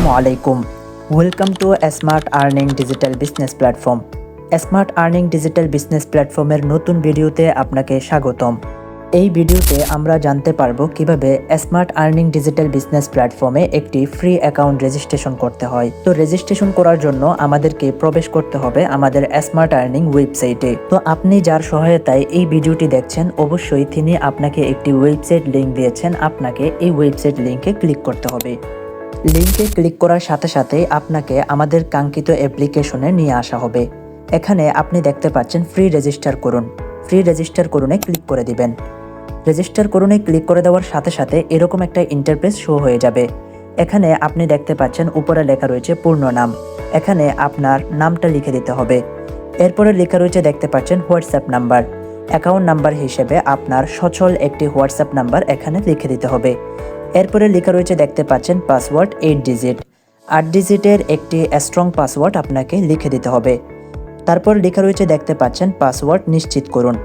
আসসালামু আলাইকুম। Welcome to smart earning digital business platform. Smart earning digital business প্ল্যাটফর্মের নতুন ভিডিওতে আপনাকে স্বাগতম। এই ভিডিওতে আমরা জানতে পারবো কিভাবে স্মার্ট আর্নিং ডিজিটাল বিজনেস প্ল্যাটফর্মে একটি ফ্রি অ্যাকাউন্ট রেজিস্ট্রেশন করতে হয়। তো রেজিস্ট্রেশন করার জন্য আমাদেরকে প্রবেশ করতে হবে আমাদের স্মার্ট আর্নিং ওয়েবসাইটে। তো আপনি যার সহায়তায় এই ভিডিওটি দেখছেন, অবশ্যই তিনি আপনাকে একটি ওয়েবসাইট লিংক দিয়েছেন। আপনাকে এই ওয়েবসাইট লিংকে ক্লিক করতে হবে। লিংকে ক্লিক করার সাথে সাথে আপনাকে আমাদের কাঙ্ক্ষিত অ্যাপ্লিকেশনে নিয়ে আসা হবে। এখানে আপনি দেখতে পাচ্ছেন ফ্রি রেজিস্টার করুন। ফ্রি রেজিস্টার করুনে ক্লিক করে দিবেন। রেজিস্টার করুনে ক্লিক করে দেওয়ার সাথে সাথে এরকম একটা ইন্টারফেস শো হয়ে যাবে। এখানে আপনি দেখতে পাচ্ছেন উপরে লেখা রয়েছে পূর্ণ নাম। এখানে আপনার নামটা লিখে দিতে হবে। এরপরে লেখা রয়েছে দেখতে পাচ্ছেন হোয়াটসঅ্যাপ নাম্বার। অ্যাকাউন্ট নাম্বার হিসেবে আপনার সচল একটি হোয়াটসঅ্যাপ নাম্বার এখানে লিখে দিতে হবে। এরপরে লেখা রয়েছে দেখতে পাচ্ছেন পাসওয়ার্ড 8 ডিজিট। 8 ডিজিটের একটি স্ট্রং পাসওয়ার্ড আপনাকে লিখে দিতে হবে। তারপর লেখা রয়েছে দেখতে পাচ্ছেন পাসওয়ার্ড নিশ্চিত করুন।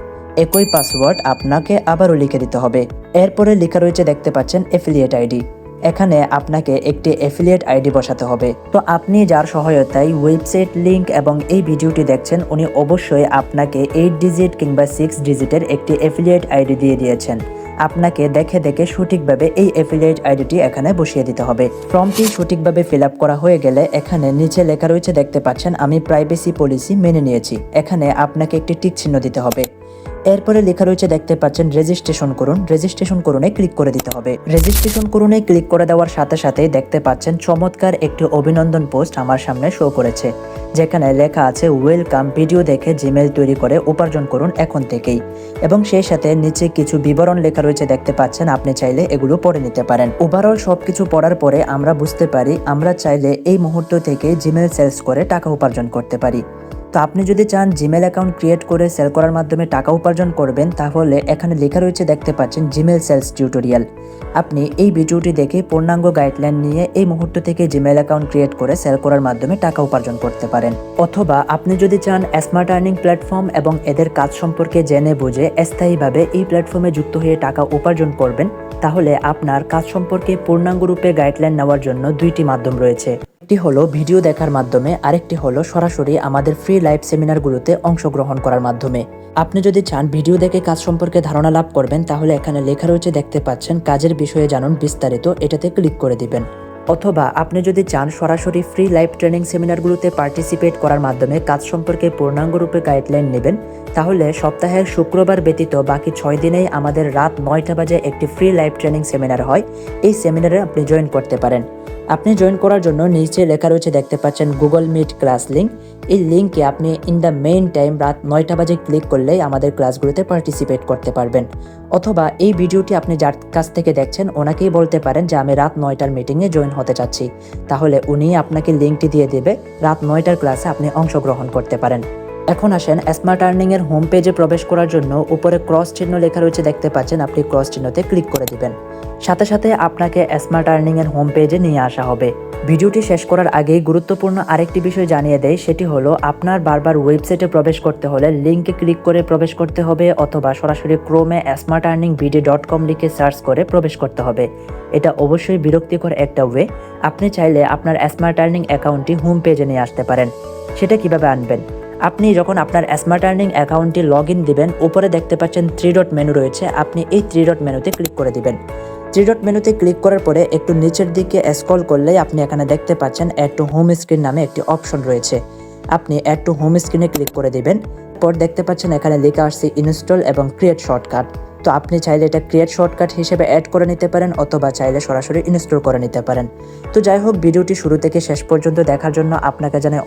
একই পাসওয়ার্ড আপনাকে আবারও লিখে দিতে হবে। এরপরে লেখা রয়েছে দেখতে পাচ্ছেন অ্যাফিলিয়েট আইডি। এখানে আপনাকে একটি অ্যাফিলিয়েট আইডি বসাতে হবে। তো আপনি যার সহায়তায় ওয়েবসাইট লিংক এবং এই ভিডিওটি দেখছেন, উনি অবশ্যই আপনাকে 8 ডিজিট কিংবা 6 ডিজিটের একটি অ্যাফিলিয়েট আইডি দিয়ে দিয়েছেন। আপনাকে দেখে দেখে সঠিকভাবে এই অ্যাফিলিয়েট আইডিটি এখানে বসিয়ে দিতে হবে। ফর্মটি সঠিকভাবে ফিল আপ করা হয়ে গেলে এখানে নিচে লেখা রয়েছে দেখতে পাচ্ছেন আমি প্রাইভেসি পলিসি মেনে নিয়েছি। এখানে আপনাকে একটি টিক চিহ্ন দিতে হবে। এরপরে লেখা রয়েছে দেখতে পাচ্ছেন রেজিস্ট্রেশন করুন। রেজিস্ট্রেশন করুনে ক্লিক করে দিতে হবে। রেজিস্ট্রেশন করুনে ক্লিক করে দেওয়ার সাথে সাথে দেখতে পাচ্ছেন চমৎকার একটি অভিনন্দন পোস্ট আমার সামনে শো করেছে, যেখানে লেখা আছে ওয়েলকাম, ভিডিও দেখে জিমেল তৈরি করে উপার্জন করুন এখন থেকেই। এবং সেই সাথে নিচে কিছু বিবরণ লেখা রয়েছে দেখতে পাচ্ছেন, আপনি চাইলে এগুলো পড়ে নিতে পারেন। ওভারঅল সবকিছু পড়ার পরে আমরা বুঝতে পারি আমরা চাইলে এই মুহূর্ত থেকে জিমেল সেলস করে টাকা উপার্জন করতে পারি। তো আপনি যদি চান জিমেল অ্যাকাউন্ট ক্রিয়েট করে সেল করার মাধ্যমে টাকা উপার্জন করবেন, তাহলে এখানে লেখা রয়েছে দেখতে পাচ্ছেন জিমেল সেলস টিউটোরিয়াল। আপনি এই ভিডিওটি দেখে পূর্ণাঙ্গ গাইডলাইন নিয়ে এই মুহূর্ত থেকে জিমেল অ্যাকাউন্ট ক্রিয়েট করে সেল করার মাধ্যমে টাকা উপার্জন করতে পারেন। অথবা আপনি যদি চান স্মার্ট আর্নিং প্ল্যাটফর্ম এবং এদের কাজ সম্পর্কে জেনে বুঝে স্থায়ীভাবে এই প্ল্যাটফর্মে যুক্ত হয়ে টাকা উপার্জন করবেন, তাহলে আপনার কাজ সম্পর্কে পূর্ণাঙ্গ রূপে গাইডলাইন নেওয়ার জন্য দুইটি মাধ্যম রয়েছে। একটি হলো ভিডিও দেখার মাধ্যমে, আরেকটি হলো সরাসরি আমাদের ফ্রি লাইভ সেমিনারগুলোতে অংশগ্রহণ করার মাধ্যমে। আপনি যদি চান ভিডিও দেখে কাজ সম্পর্কে ধারণা লাভ করবেন, তাহলে এখানে লেখা রয়েছে দেখতে পাচ্ছেন কাজের বিষয়ে জানুন বিস্তারিত, এটাতে ক্লিক করে দিবেন। অথবা আপনি যদি চান সরাসরি ফ্রি লাইভ ট্রেনিং সেমিনারগুলোতে পার্টিসিপেট করার মাধ্যমে কাজ সম্পর্কে পূর্ণাঙ্গরূপে গাইডলাইন নেবেন, তাহলে সপ্তাহের শুক্রবার ব্যতীত বাকি 6 দিনেই আমাদের রাত 9টা বাজে একটি ফ্রি লাইভ ট্রেনিং সেমিনার হয়। এই সেমিনারে আপনি জয়েন করতে পারেন। আপনি জয়েন করার জন্য নিচে লেখা রয়েছে দেখতে পাচ্ছেন গুগল মিট ক্লাস লিঙ্ক। এই লিঙ্কে আপনি ইন দ্য মেইন টাইম রাত 9টা বাজে ক্লিক করলেই আমাদের ক্লাসগুলোতে পার্টিসিপেট করতে পারবেন। অথবা এই ভিডিওটি আপনি যার কাছ থেকে দেখছেন ওনাকেই বলতে পারেন যে আমি রাত 9টার মিটিংয়ে জয়েন হতে চাচ্ছি, তাহলে উনি আপনাকে লিঙ্কটি দিয়ে দেবে। রাত 9টার ক্লাসে আপনি অংশগ্রহণ করতে পারেন। এখন আসেন স্মার্ট আর্নিং এর হোম পেজে প্রবেশ করার জন্য উপরে ক্রস চিহ্ন লেখা রয়েছে দেখতে পাচ্ছেন, আপনি ক্রস চিহ্নতে ক্লিক করে দিবেন। সাথে সাথে আপনাকে স্মার্ট আর্নিং এর হোম পেজে নিয়ে আসা হবে। ভিডিওটি শেষ করার আগেই গুরুত্বপূর্ণ আরেকটি বিষয় জানিয়ে দেয়, সেটি হলো আপনার বারবার ওয়েবসাইটে প্রবেশ করতে হলে লিঙ্কে ক্লিক করে প্রবেশ করতে হবে, অথবা সরাসরি ক্রোমে smartearningbd.com লিখে সার্চ করে প্রবেশ করতে হবে। এটা অবশ্যই বিরক্তিকর একটা ওয়ে। আপনি চাইলে আপনার স্মার্ট আর্নিং অ্যাকাউন্টটি হোম পেজে নিয়ে আসতে পারেন। সেটা কিভাবে আনবেন? আপনি যখন আপনার স্মার্ট আর্নিং অ্যাকাউন্টটি লগ ইন দিবেন, উপরে দেখতে পাচ্ছেন 3 ডট মেনু রয়েছে। আপনি এই 3 ডট মেনুতে ক্লিক করে দিবেন। 3 ডট মেনুতে ক্লিক করার পরে একটু নিচের দিকে স্ক্রল করলেই আপনি এখানে দেখতে পাচ্ছেন অ্যাড টু হোম স্ক্রিন নামে একটি অপশন রয়েছে। আপনি অ্যাড টু হোম স্ক্রিনে ক্লিক করে দিবেন। তারপর দেখতে পাচ্ছেন এখানে লেখা আসছে ইনস্টল এবং ক্রিয়েট শর্টকাট। তো আপনি চাইলে এটা ক্রিয়েট শর্টকাট হিসেবে অ্যাড করে নিতে পারেন, অথবা চাইলে সরাসরি ইনস্টল করে নিতে পারেন। তো যাই হোক, ভিডিওটি শুরু থেকে শেষ পর্যন্ত দেখার জন্য আপনাকে জানাই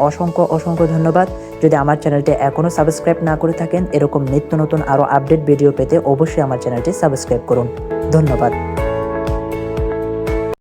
অসংখ্য ধন্যবাদ। যদি আমার চ্যানেলটি এখনও সাবস্ক্রাইব না করে থাকেন, এরকম নিত্য নতুন আরও আপডেট ভিডিও পেতে অবশ্যই আমার চ্যানেলটি সাবস্ক্রাইব করুন। ধন্যবাদ।